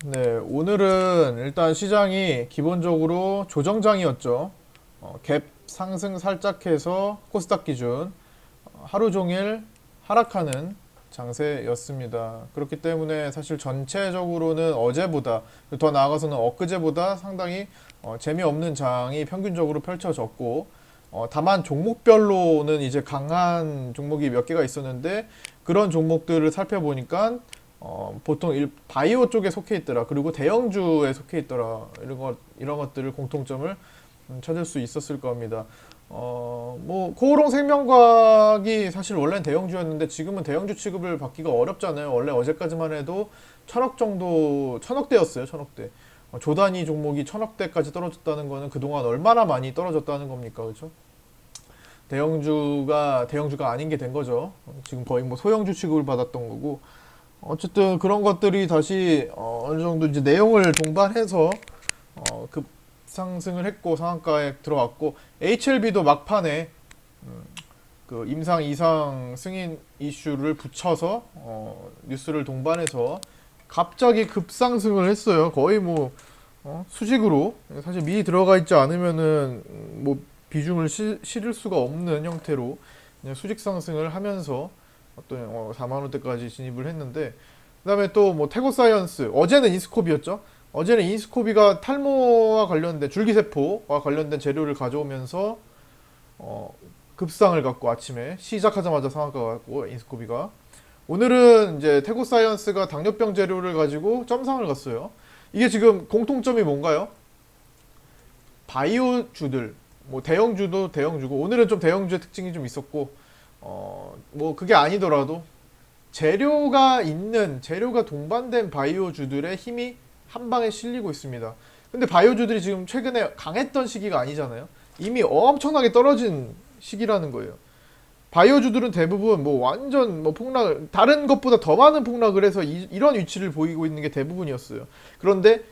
네, 오늘은 일단 시장이 기본적으로 조정장이었죠. 갭 상승 살짝 해서 코스닥 기준 하루 종일 하락하는 장세였습니다. 그렇기 때문에 사실 전체적으로는 어제보다 더 나아가서는 엊그제보다 상당히 재미없는 장이 평균적으로 펼쳐졌고 다만 종목별로는 이제 강한 종목이 몇 개가 있었는데 그런 종목들을 살펴보니까 보통 바이오 쪽에 속해 있더라. 그리고 대형주에 속해 있더라. 이런 것들을 공통점을 찾을 수 있었을 겁니다. 뭐 코오롱 생명과학이 사실 원래는 대형주였는데 지금은 대형주 취급을 받기가 어렵잖아요. 원래 어제까지만 해도 천억 정도, 천억대였어요. 천억대. 조단위 종목이 천억대까지 떨어졌다는 거는 그동안 얼마나 많이 떨어졌다는 겁니까? 그렇죠? 대형주가 아닌 게 된 거죠. 지금 거의 뭐 소형주 취급을 받았던 거고. 어쨌든 그런 것들이 다시 어느 정도 이제 내용을 동반해서 급상승을 했고 상한가에 들어왔고 HLB도 막판에 그 임상 이상 승인 이슈를 붙여서 뉴스를 동반해서 갑자기 급상승을 했어요. 거의 뭐 수직으로 사실 미리 들어가 있지 않으면은 뭐 비중을 실을 수가 없는 형태로 그냥 수직 상승을 하면서 어떤 4만 원대까지 진입을 했는데 그다음에 또 뭐 태고사이언스 어제는 인스코비였죠. 어제는 인스코비가 탈모와 관련된 줄기세포와 관련된 재료를 가져오면서 어, 급상을 갖고 아침에 시작하자마자 상한가 갖고 인스코비가 오늘은 이제 태고사이언스가 당뇨병 재료를 가지고 점상을 갔어요. 이게 지금 공통점이 뭔가요? 바이오주들 뭐 대형주도 대형주고 오늘은 좀 대형주의 특징이 좀 있었고 뭐 그게 아니더라도 재료가 동반된 바이오주들의 힘이 한 방에 실리고 있습니다. 근데 바이오주들이 지금 최근에 강했던 시기가 아니잖아요. 이미 엄청나게 떨어진 시기라는 거예요. 바이오주들은 대부분 뭐 완전 뭐 폭락, 다른 것보다 더 많은 폭락을 해서 이런 위치를 보이고 있는 게 대부분이었어요. 그런데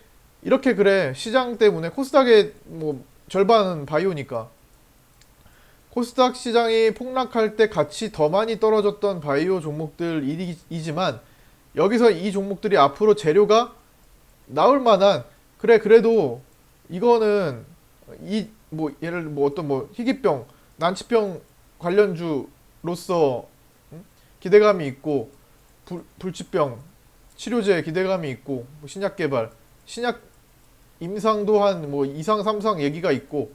이렇게 그래 시장 때문에 코스닥의 뭐 절반은 바이오니까 코스닥 시장이 폭락할 때 같이 더 많이 떨어졌던 바이오 종목들이지만 여기서 이 종목들이 앞으로 재료가 나올 만한 그래 그래도 이거는 이 뭐 예를 뭐 어떤 뭐 희귀병 난치병 관련주로서 기대감이 있고 불치병 치료제 기대감이 있고 뭐 신약 개발 신약 임상도 한 뭐 2상 3상 얘기가 있고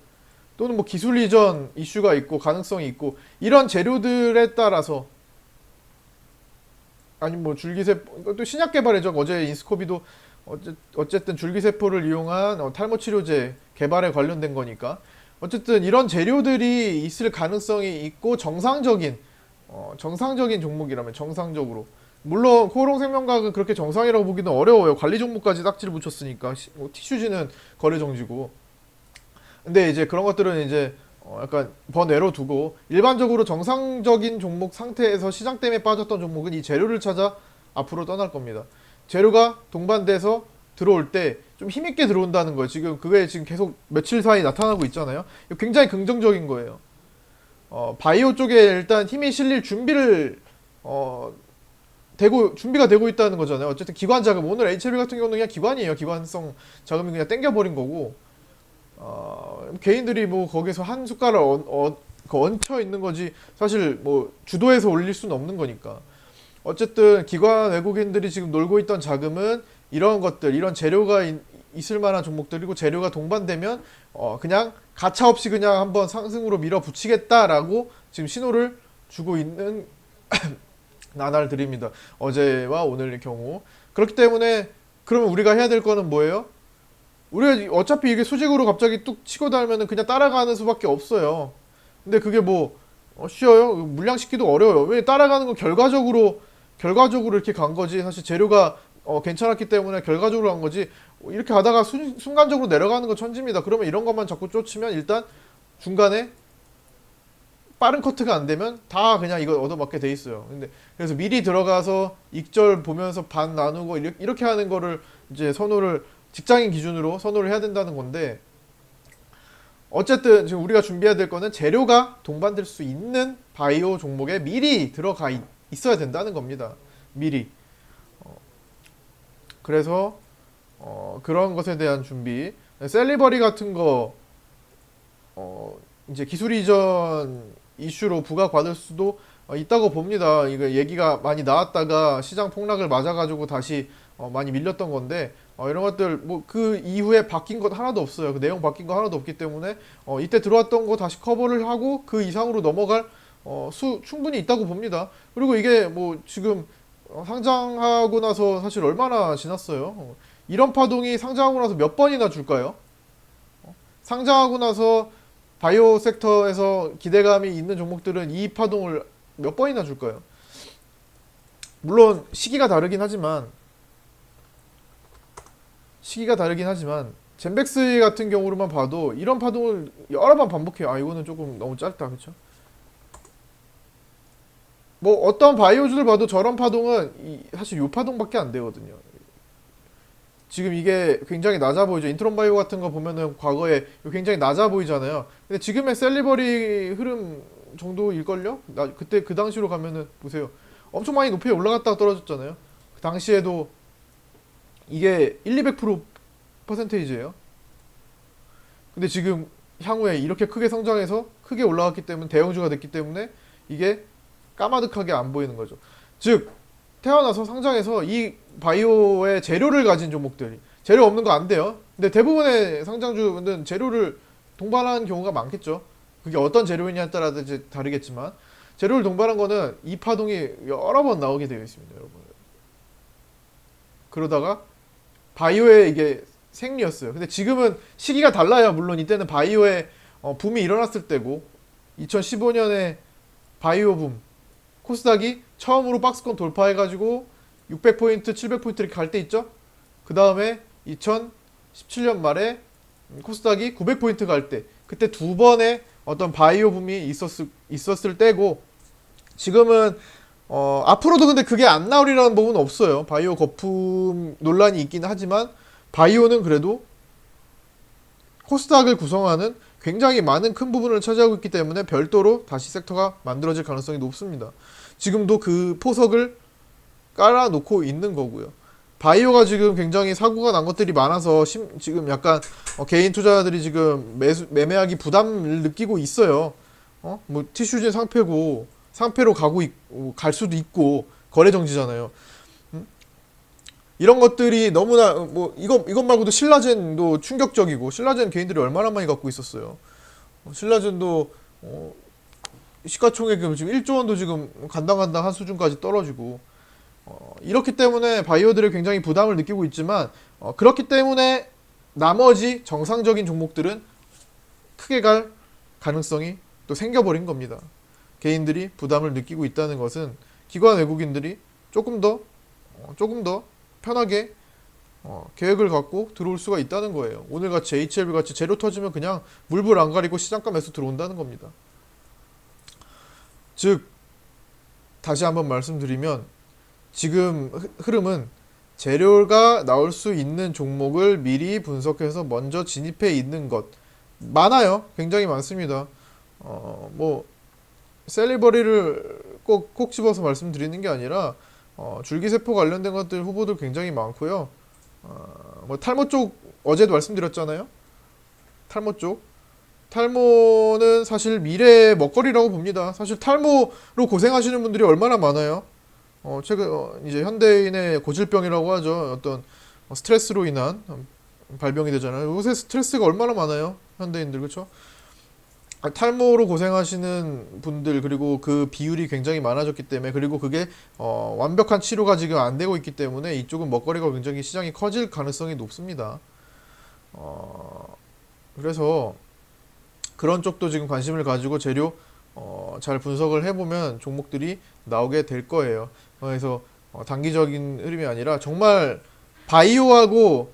또는 뭐 기술 이전 이슈가 있고 가능성이 있고 이런 재료들에 따라서 아니 뭐 줄기세포 또 신약 개발이죠. 어제 인스코비도 어쨌든 줄기세포를 이용한 탈모 치료제 개발에 관련된 거니까 어쨌든 이런 재료들이 있을 가능성이 있고 정상적인 종목이라면 정상적으로 물론 코오롱 생명과학은 그렇게 정상이라고 보기는 어려워요. 관리 종목까지 딱지를 붙였으니까 뭐 티슈지는 거래 정지고 근데 이제 그런 것들은 이제 약간 번외로 두고 일반적으로 정상적인 종목 상태에서 시장 때문에 빠졌던 종목은 이 재료를 찾아 앞으로 떠날 겁니다. 재료가 동반돼서 들어올 때 좀 힘있게 들어온다는 거예요. 지금 그게 지금 계속 며칠 사이 나타나고 있잖아요. 굉장히 긍정적인 거예요. 바이오 쪽에 일단 힘이 실릴 어, 준비가 되고 있다는 거잖아요. 어쨌든 기관 자금 오늘 HLB 같은 경우는 그냥 기관이에요. 기관성 자금이 그냥 땡겨버린 거고 개인들이 뭐 거기서 한 숟가락 얹혀 있는 거지 사실 뭐 주도해서 올릴 수는 없는 거니까 어쨌든 기관 외국인들이 지금 놀고 있던 자금은 이런 것들 이런 재료가 있을 만한 종목들이고 재료가 동반되면 그냥 가차 없이 그냥 한번 상승으로 밀어붙이겠다라고 지금 신호를 주고 있는 나날들입니다. 어제와 오늘의 경우 그렇기 때문에 그러면 우리가 해야 될 거는 뭐예요? 우리가 어차피 이게 수직으로 갑자기 뚝 치고 달면은 그냥 따라가는 수밖에 없어요. 근데 그게 뭐 쉬워요? 물량시키기도 어려워요. 왜 따라가는 건 결과적으로 이렇게 간 거지. 사실 재료가 괜찮았기 때문에 결과적으로 간 거지. 이렇게 가다가 순간적으로 내려가는 건 천지입니다. 그러면 이런 것만 자꾸 쫓으면 일단 중간에 빠른 커트가 안 되면 다 그냥 이거 얻어맞게 돼 있어요. 근데 그래서 미리 들어가서 익절 보면서 반 나누고 이렇게 하는 거를 이제 직장인 기준으로 선호를 해야 된다는 건데 어쨌든 지금 우리가 준비해야 될 거는 재료가 동반될 수 있는 바이오 종목에 미리 들어가 있어야 된다는 겁니다. 미리. 그래서 그런 것에 대한 준비. 셀리버리 같은 거 이제 기술 이전 이슈로 부각받을 수도 있다고 봅니다. 이거 얘기가 많이 나왔다가 시장 폭락을 맞아가지고 다시 많이 밀렸던 건데 이런 것들 뭐 그 이후에 바뀐 것 하나도 없어요. 그 내용 바뀐 거 하나도 없기 때문에 이때 들어왔던 거 다시 커버를 하고 그 이상으로 넘어갈 수 충분히 있다고 봅니다. 그리고 이게 뭐 지금 상장하고 나서 사실 얼마나 지났어요? 이런 파동이 상장하고 나서 몇 번이나 줄까요? 상장하고 나서 바이오 섹터에서 기대감이 있는 종목들은 이 파동을 몇 번이나 줄까요? 물론 시기가 다르긴 하지만 젠백스 같은 경우로만 봐도 이런 파동을 여러 번 반복해요. 아 이거는 조금 너무 짧다, 그렇죠? 뭐 어떤 바이오주를 봐도 저런 파동은 사실 요 파동밖에 안 되거든요. 지금 이게 굉장히 낮아 보이죠. 인트론 바이오 같은 거 보면은 과거에 굉장히 낮아 보이잖아요. 근데 지금의 셀리버리 흐름 정도일걸요? 그때 그 당시로 가면은 보세요. 엄청 많이 높이 올라갔다가 떨어졌잖아요. 그 당시에도 이게 200% 퍼센테이지예요. 근데 지금 향후에 이렇게 크게 성장해서 크게 올라갔기 때문에 대형주가 됐기 때문에 이게 까마득하게 안 보이는 거죠. 즉 태어나서 상장해서 이 바이오의 재료를 가진 종목들이 재료 없는 거 안 돼요. 근데 대부분의 상장주는 재료를 동반한 경우가 많겠죠. 그게 어떤 재료이냐에 따라 이제 다르겠지만 재료를 동반한 거는 이 파동이 여러 번 나오게 되어 있습니다, 여러분. 그러다가 바이오의 이게 생리였어요. 근데 지금은 시기가 달라요. 물론 이때는 바이오의 붐이 일어났을 때고 2015년에 바이오 붐 코스닥이 처음으로 박스권 돌파해가지고 600포인트, 700포인트 이렇게 갈 때 있죠? 그 다음에 2017년 말에 코스닥이 900포인트 갈 때, 그때 두 번의 어떤 바이오 붐이 있었을 때고, 지금은, 앞으로도 근데 그게 안 나오리라는 부분은 없어요. 바이오 거품 논란이 있긴 하지만, 바이오는 그래도 코스닥을 구성하는 굉장히 많은 큰 부분을 차지하고 있기 때문에 별도로 다시 섹터가 만들어질 가능성이 높습니다. 지금도 그 포석을 깔아놓고 있는 거고요. 바이오가 지금 굉장히 사고가 난 것들이 많아서 지금 약간 개인 투자자들이 지금 매매하기 부담을 느끼고 있어요. 뭐 티슈진 상패로 갈 수도 있고 거래 정지잖아요. 이런 것들이 너무나 뭐 이것 말고도 신라젠도 충격적이고, 신라젠 개인들이 얼마나 많이 갖고 있었어요. 신라젠도 시가총액 지금 1조 원도 지금 간당간당한 수준까지 떨어지고, 이렇기 때문에 바이오들이 굉장히 부담을 느끼고 있지만, 그렇기 때문에 나머지 정상적인 종목들은 크게 갈 가능성이 또 생겨버린 겁니다. 개인들이 부담을 느끼고 있다는 것은 기관 외국인들이 조금 더 편하게 계획을 갖고 들어올 수가 있다는 거예요. 오늘같이 HLB 같이 재료 터지면 그냥 물불 안 가리고 시장가 매수 들어온다는 겁니다. 즉 다시 한번 말씀드리면 지금 흐름은 재료가 나올 수 있는 종목을 미리 분석해서 먼저 진입해 있는 것 많아요. 굉장히 많습니다. 뭐 셀리버리를 꼭 집어서 말씀드리는 게 아니라 줄기세포 관련된 것들 후보들 굉장히 많고요. 뭐 탈모 쪽 어제도 말씀드렸잖아요. 탈모는 사실 미래의 먹거리라고 봅니다. 사실 탈모로 고생하시는 분들이 얼마나 많아요. 최근 이제 현대인의 고질병이라고 하죠. 어떤 스트레스로 인한 발병이 되잖아요. 요새 스트레스가 얼마나 많아요, 현대인들. 그렇죠? 탈모로 고생하시는 분들, 그리고 그 비율이 굉장히 많아졌기 때문에, 그리고 그게 완벽한 치료가 지금 안 되고 있기 때문에 이쪽은 먹거리가 굉장히 시장이 커질 가능성이 높습니다. 그래서 그런 쪽도 지금 관심을 가지고 재료 잘 분석을 해보면 종목들이 나오게 될 거예요. 그래서 단기적인 흐름이 아니라 정말 바이오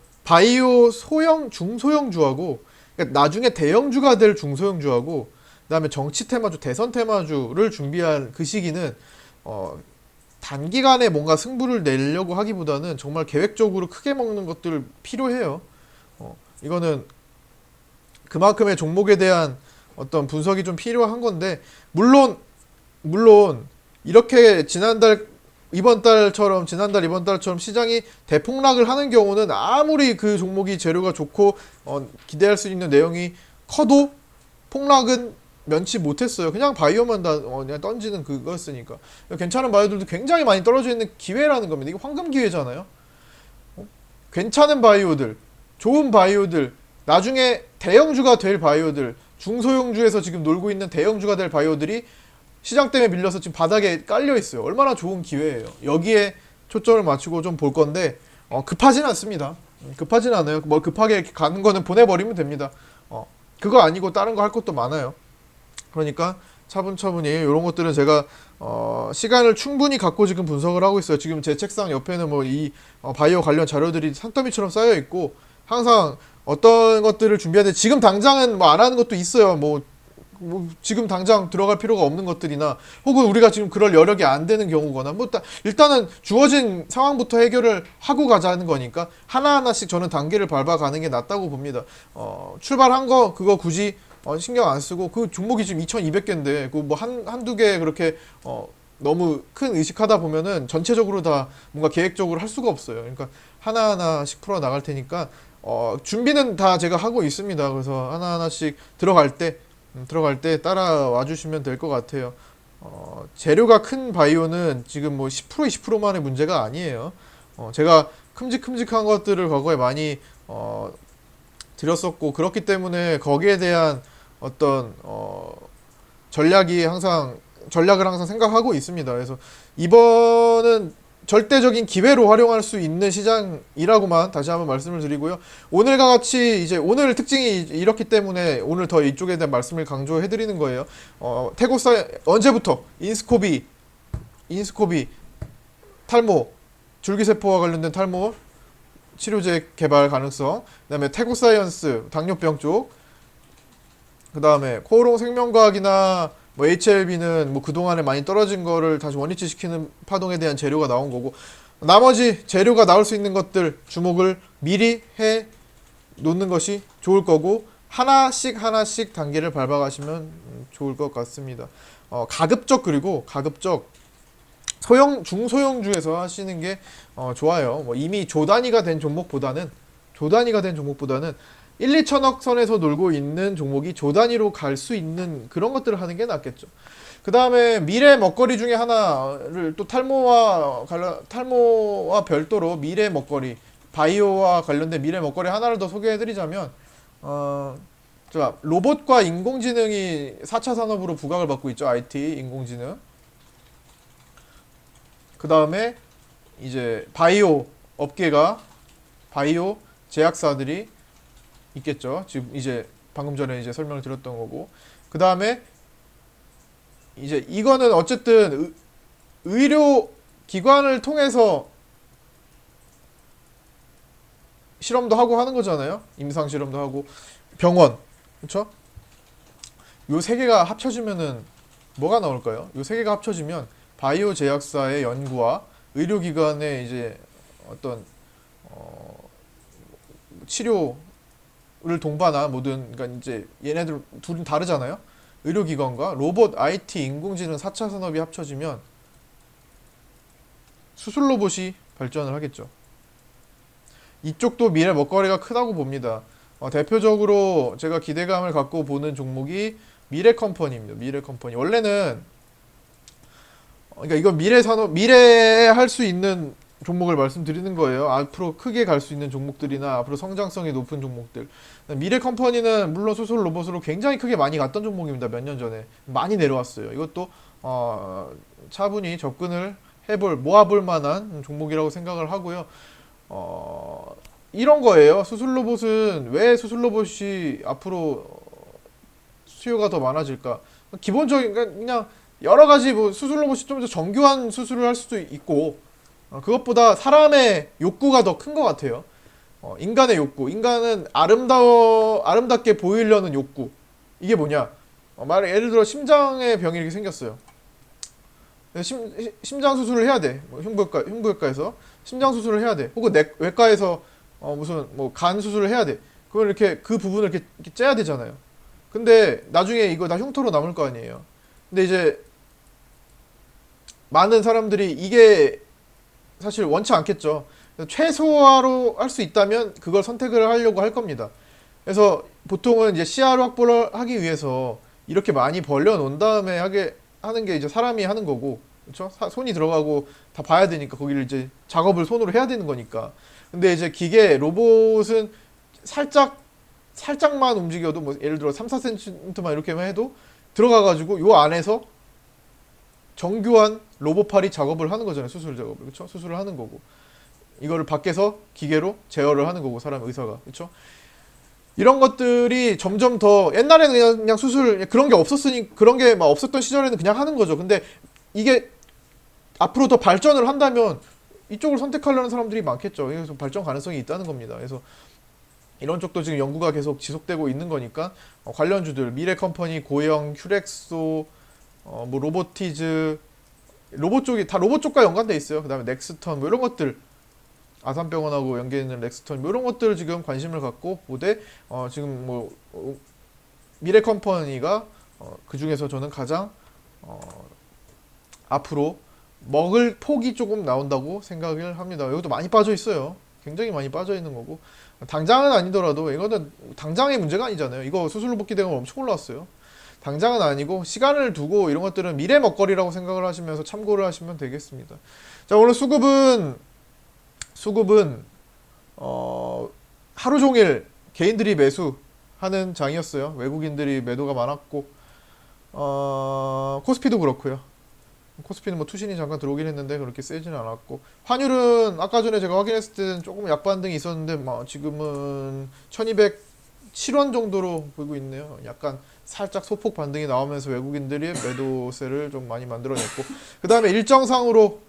중소형주하고, 그러니까 나중에 대형주가 될 중소형주하고, 그다음에 정치 테마주, 대선 테마주를 준비한 그 시기는 단기간에 뭔가 승부를 내려고 하기보다는 정말 계획적으로 크게 먹는 것들 필요해요. 이거는 그만큼의 종목에 대한 어떤 분석이 좀 필요한 건데, 물론 이렇게 지난달 이번 달처럼 지난달 이번 달처럼 시장이 대폭락을 하는 경우는 아무리 그 종목이 재료가 좋고 기대할 수 있는 내용이 커도 폭락은 면치 못했어요. 그냥 바이오만 다 그냥 던지는 그거였으니까. 괜찮은 바이오들도 굉장히 많이 떨어져 있는 기회라는 겁니다. 이게 황금 기회잖아요. 괜찮은 바이오들, 좋은 바이오들, 나중에 대형주가 될 바이오들, 중소형주에서 지금 놀고 있는 대형주가 될 바이오들이 시장 때문에 밀려서 지금 바닥에 깔려 있어요. 얼마나 좋은 기회예요. 여기에 초점을 맞추고 좀 볼 건데 급하진 않습니다. 급하진 않아요. 뭐 급하게 이렇게 가는 거는 보내버리면 됩니다. 그거 아니고 다른 거 할 것도 많아요. 그러니까 차분차분히 이런 것들은 제가 시간을 충분히 갖고 지금 분석을 하고 있어요. 지금 제 책상 옆에는 뭐 이 바이오 관련 자료들이 산더미처럼 쌓여 있고 항상 어떤 것들을 준비하는데 지금 당장은 뭐 안 하는 것도 있어요. 뭐 지금 당장 들어갈 필요가 없는 것들이나 혹은 우리가 지금 그럴 여력이 안 되는 경우거나 뭐 일단은 주어진 상황부터 해결을 하고 가자는 거니까 하나하나씩 저는 단계를 밟아가는 게 낫다고 봅니다. 출발한 거 그거 굳이 신경 안 쓰고 그 종목이 지금 2200개인데 그 뭐 한두 개 그렇게 너무 큰 의식하다 보면은 전체적으로 다 뭔가 계획적으로 할 수가 없어요. 그러니까 하나하나씩 풀어 나갈 테니까 준비는 다 제가 하고 있습니다. 그래서 하나하나씩 들어갈 때 따라와 주시면 될 것 같아요. 재료가 큰 바이오는 지금 뭐 10% 20%만의 문제가 아니에요. 제가 큼직큼직한 것들을 과거에 많이 드렸었고 그렇기 때문에 거기에 대한 어떤 전략을 항상 생각하고 있습니다. 그래서 이번은 절대적인 기회로 활용할 수 있는 시장이라고만 다시 한번 말씀을 드리고요. 오늘과 같이 이제 오늘 특징이 이렇기 때문에 오늘 더 이쪽에 대한 말씀을 강조해 드리는 거예요. 태고사 언제부터 인스코비 탈모 줄기세포와 관련된 탈모 치료제 개발 가능성, 그다음에 태고사이언스 당뇨병 쪽, 그다음에 코오롱 생명과학이나 뭐 HLB는 뭐 그동안에 많이 떨어진 거를 다시 원위치 시키는 파동에 대한 재료가 나온 거고 나머지 재료가 나올 수 있는 것들 주목을 미리 해 놓는 것이 좋을 거고 하나씩 단계를 밟아가시면 좋을 것 같습니다. 가급적 중소형주에서 하시는 게 좋아요. 뭐 이미 조단위가 된 종목보다는 1, 2천억 선에서 놀고 있는 종목이 조단위로 갈 수 있는 그런 것들을 하는 게 낫겠죠. 그 다음에 미래 먹거리 중에 하나를 또 탈모와 별도로 미래 먹거리, 바이오와 관련된 미래 먹거리 하나를 더 소개해드리자면, 로봇과 인공지능이 4차 산업으로 부각을 받고 있죠. IT, 인공지능. 그 다음에 이제 바이오 제약사들이 있겠죠. 지금 이제 방금 전에 이제 설명을 드렸던 거고. 그 다음에 이제 이거는 어쨌든 의료 기관을 통해서 실험도 하고 하는 거잖아요. 임상 실험도 하고 병원, 그렇죠? 요 세 개가 합쳐지면은 뭐가 나올까요? 요 세 개가 합쳐지면 바이오 제약사의 연구와 의료기관의 이제 어떤 치료를 동반한 모든, 그러니까 이제 얘네들 둘은 다르잖아요. 의료기관과 로봇, IT, 인공지능 4차 산업이 합쳐지면 수술 로봇이 발전을 하겠죠. 이쪽도 미래 먹거리가 크다고 봅니다. 대표적으로 제가 기대감을 갖고 보는 종목이 미래컴퍼니입니다. 미래컴퍼니. 원래는 그러니까 이건 미래에 할 수 있는 종목을 말씀드리는 거예요. 앞으로 크게 갈 수 있는 종목들이나 앞으로 성장성이 높은 종목들. 미래컴퍼니는 물론 수술 로봇으로 굉장히 크게 많이 갔던 종목입니다. 몇 년 전에 많이 내려왔어요. 이것도 차분히 접근을 모아볼 만한 종목이라고 생각을 하고요. 이런 거예요. 수술 로봇은 왜 수술 로봇이 앞으로 수요가 더 많아질까? 기본적인 그냥 여러 가지 뭐 수술 로봇이 좀 더 정교한 수술을 할 수도 있고 그것보다 사람의 욕구가 더 큰 것 같아요. 인간의 욕구, 인간은 아름답게 보이려는 욕구. 이게 뭐냐? 예를 들어 심장의 병이 이렇게 생겼어요. 심장 수술을 해야 돼. 뭐 흉부외과에서 심장 수술을 해야 돼. 혹은 외과에서 무슨 뭐 간 수술을 해야 돼. 그걸 이렇게 그 부분을 이렇게 째야 되잖아요. 근데 나중에 이거 다 흉터로 남을 거 아니에요. 근데 이제 많은 사람들이 이게 사실 원치 않겠죠. 최소화로 할 수 있다면 그걸 선택을 하려고 할 겁니다. 그래서 보통은 이제 CR 확보를 하기 위해서 이렇게 많이 벌려 놓은 다음에 하는 게 이제 사람이 하는 거고, 그렇죠? 손이 들어가고 다 봐야 되니까 거기를 이제 작업을 손으로 해야 되는 거니까. 근데 이제 기계 로봇은 살짝만 움직여도 뭐 예를 들어 3, 4cm만 이렇게만 해도 들어가가지고 요 안에서 정교한 로봇팔이 작업을 하는 거잖아요. 수술 작업을. 그렇죠? 수술을 하는 거고. 이거를 밖에서 기계로 제어를 하는 거고, 사람 의사가. 그렇죠? 이런 것들이 점점 더, 옛날에는 그냥 수술 그런 게 없었으니, 그런 게 막 없었던 시절에는 그냥 하는 거죠. 근데 이게 앞으로 더 발전을 한다면 이쪽을 선택하려는 사람들이 많겠죠. 그래서 발전 가능성이 있다는 겁니다. 그래서 이런 쪽도 지금 연구가 계속 지속되고 있는 거니까 관련주들 미래컴퍼니, 고영, 휴렉소, 뭐 로보티즈, 로봇 쪽이 다 로봇 쪽과 연관돼 있어요. 그다음에 넥스턴 뭐 이런 것들, 아산병원하고 연계 있는 넥스턴 뭐 이런 것들을 지금 관심을 갖고 보되, 지금 뭐 미래컴퍼니가 그 중에서 저는 가장 앞으로 먹을 폭이 조금 나온다고 생각을 합니다. 여기도 많이 빠져 있어요. 굉장히 많이 빠져 있는 거고, 당장은 아니더라도 이거는 당장의 문제가 아니잖아요. 이거 수술로 복귀 대금 엄청 올라왔어요. 당장은 아니고 시간을 두고 이런 것들은 미래 먹거리라고 생각을 하시면서 참고를 하시면 되겠습니다. 자, 오늘 수급은 하루 종일 개인들이 매수하는 장이었어요. 외국인들이 매도가 많았고, 코스피도 그렇고요. 코스피는 뭐 투신이 잠깐 들어오긴 했는데 그렇게 세지는 않았고, 환율은 아까 전에 제가 확인했을 때는 조금 약반등이 있었는데 지금은 1207원 정도로 보이고 있네요. 약간 살짝 소폭 반등이 나오면서 외국인들이 매도세를 좀 많이 만들어냈고, 그 다음에 일정상으로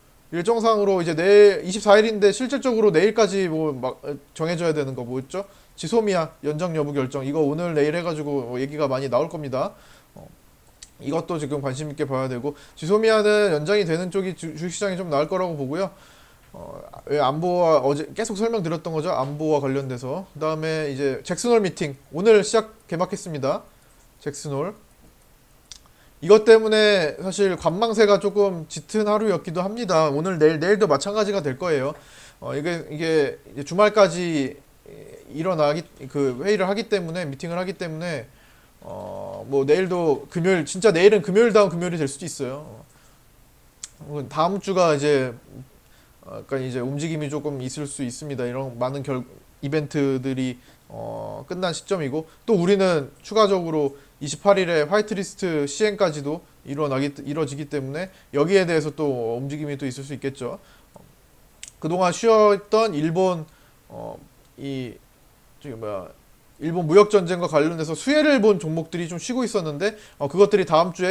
이제 내일 24일인데 실질적으로 내일까지 뭐 막 정해져야 되는 거 뭐였죠? 지소미아 연장 여부 결정, 이거 오늘 내일 해가지고 얘기가 많이 나올 겁니다. 이것도 지금 관심 있게 봐야 되고, 지소미아는 연장이 되는 쪽이 주식시장이 좀 나을 거라고 보고요. 왜 안보와 어제 계속 설명드렸던 거죠. 안보와 관련돼서. 그 다음에 이제 잭슨홀 미팅 오늘 개막했습니다. 잭슨홀. 이것 때문에 사실 관망세가 조금 짙은 하루였기도 합니다. 오늘 내일도 마찬가지가 될 거예요. 이게 이제 주말까지 그 회의를 하기 때문에, 미팅을 하기 때문에 뭐 내일도 금요일, 진짜 내일은 금요일 다음 금요일이 될 수도 있어요. 다음 주가 이제 약간 이제 움직임이 조금 있을 수 있습니다. 이런 많은 이벤트들이 끝난 시점이고, 또 우리는 추가적으로 28일에 화이트리스트 시행까지도 이루어지기 때문에 여기에 대해서 또 움직임이 또 있을 수 있겠죠. 그동안 쉬었던 일본 일본 무역 전쟁과 관련해서 수혜를 본 종목들이 좀 쉬고 있었는데, 그것들이 다음 주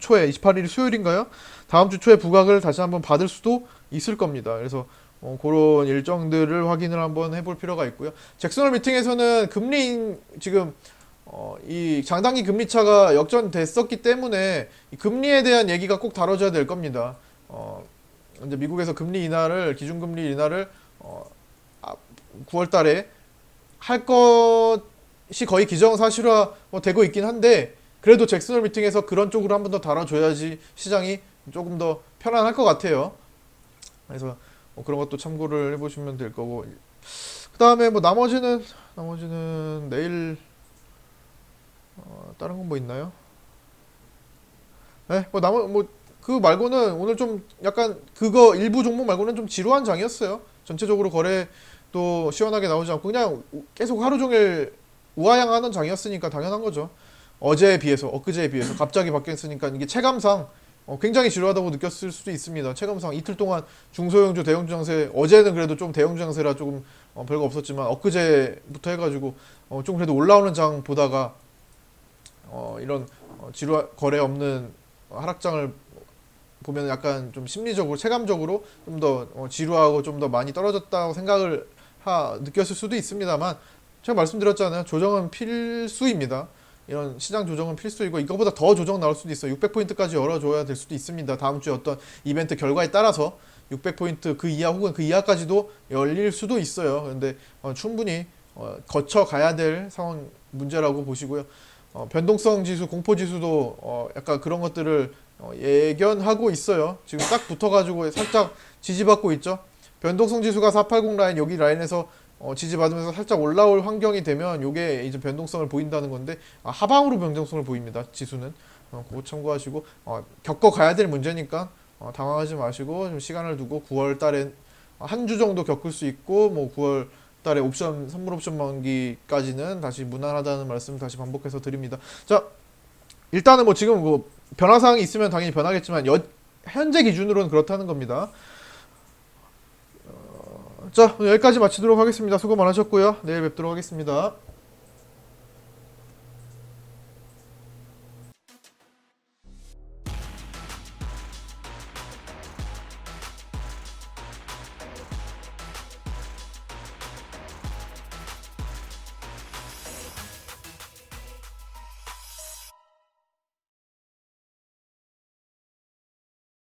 초에 28일이 수요일인가요? 다음 주 초에 부각을 다시 한번 받을 수도 있을 겁니다. 그래서 그런 일정들을 확인을 한번 해볼 필요가 있고요. 잭슨홀 미팅에서는 지금 이 장단기 금리 차가 역전됐었기 때문에 이 금리에 대한 얘기가 꼭 다뤄져야 될 겁니다. 이제 미국에서 기준금리 인하를 9월 달에 할 것이 거의 기정사실화 되고 있긴 한데, 그래도 잭슨홀 미팅에서 그런 쪽으로 한 번 더 다뤄줘야지 시장이 조금 더 편안할 것 같아요. 그래서 그런 것도 참고를 해보시면 될 거고, 그 다음에 뭐 나머지는 내일 다른 건 뭐 있나요? 네, 그 말고는 오늘 좀 약간 그거 일부 종목 말고는 좀 지루한 장이었어요. 전체적으로 거래도 시원하게 나오지 않고 그냥 계속 하루 종일 우아향하는 장이었으니까 당연한 거죠. 엊그제에 비해서 갑자기 바뀌었으니까 이게 체감상 굉장히 지루하다고 느꼈을 수도 있습니다. 체감상 이틀 동안 중소형주, 대형주 장세, 어제는 그래도 좀 대형주 장세라 조금 별거 없었지만, 엊그제부터 해가지고 좀 그래도 올라오는 장 보다가 이런 거래 없는 하락장을 보면 약간 좀 심리적으로, 체감적으로 좀 더 지루하고 좀 더 많이 떨어졌다고 생각을 느꼈을 수도 있습니다만, 제가 말씀드렸잖아요. 조정은 필수입니다. 이런 시장 조정은 필수이고, 이거보다 더 조정 나올 수도 있어요. 600포인트까지 열어줘야 될 수도 있습니다. 다음 주에 어떤 이벤트 결과에 따라서 600포인트 그 이하 혹은 그 이하까지도 열릴 수도 있어요. 근데 충분히 거쳐가야 될 문제라고 보시고요. 변동성 지수, 공포 지수도 약간 그런 것들을 예견하고 있어요. 지금 딱 붙어가지고 살짝 지지받고 있죠. 변동성 지수가 480 라인, 여기 라인에서 지지받으면서 살짝 올라올 환경이 되면 요게 이제 변동성을 보인다는 건데, 하방으로 변동성을 보입니다. 지수는. 그거 참고하시고, 겪어가야 될 문제니까 당황하지 마시고 좀 시간을 두고 9월 달에 한 주 정도 겪을 수 있고, 뭐 9월 달에 옵션, 선물 옵션 만기까지는 다시 무난하다는 말씀 다시 반복해서 드립니다. 자, 일단은 뭐 지금 뭐 변화사항이 있으면 당연히 변하겠지만 현재 기준으로는 그렇다는 겁니다. 자, 오늘 여기까지 마치도록 하겠습니다. 수고 많으셨고요. 내일 뵙도록 하겠습니다.